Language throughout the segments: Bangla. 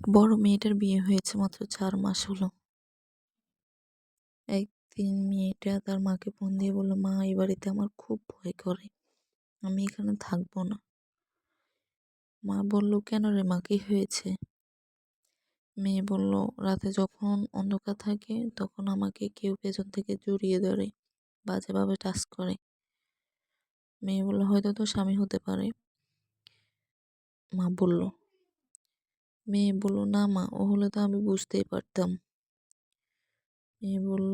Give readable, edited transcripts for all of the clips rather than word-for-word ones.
বড় মেয়েটার বিয়ে হয়েছে মাত্র 4 মাস হলো। একদিন মেয়েটা তার মাকে ফোন দিয়ে বলল, "মা, এই বাড়িতে আমার খুব ভয় করে। আমি এখানে থাকবো না।" মা বলল, "কেন রে মা, কি হয়েছে?" মেয়ে বলল, "রাতে যখন অন্ধকার থাকে তখন আমাকে কেউ পেছন থেকে জড়িয়ে ধরে, বাজেভাবে টাচ করে।" মেয়ে বলল, "হয়তো তোর স্বামী হতে পারে।" মা বলল। মেয়ে বলল, "না মা, ও হলে তো আমি বুঝতেই পারতাম।" মেয়ে বলল,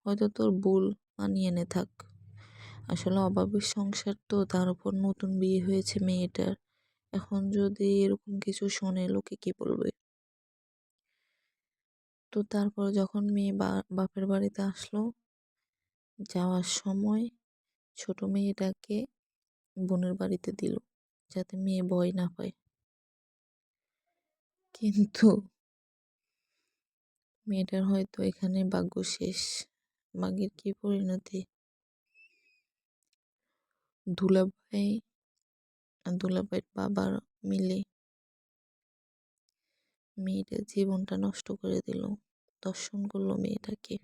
"হয়তো তোর ভুল, মানিয়ে নে থাক। আসলে অভাবের সংসার তো, তার উপর নতুন বিয়ে হয়েছে মেয়েটার। এখন যদি এরকম কিছু শোনে লোকে কি বলবে?" তো তারপর যখন মেয়ে বাপের বাড়িতে আসলো, যাওয়ার সময় ছোট মেয়েটাকে বোনের বাড়িতে দিল, যাতে মেয়ে ভয় না পায়। কিন্তু মেয়েটার হয়তো এখানে ভাগ্য শেষ। ভাগ্যের কি পরিণতি! দুলাভাই আর দুলাভাইয়ের বাবার মিলে মেয়েটার জীবনটা নষ্ট করে দিল। ধর্ষণ করলো মেয়েটাকে,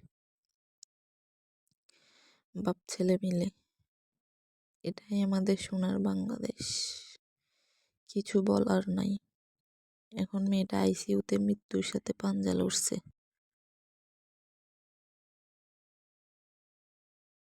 বাপ ছেলে মিলে। এটাই আমাদের সোনার বাংলাদেশ। কিছু বলার নাই। এখন মেয়েটা আইসিইউতে মৃত্যুর সাথে পাঞ্জা লড়ছে।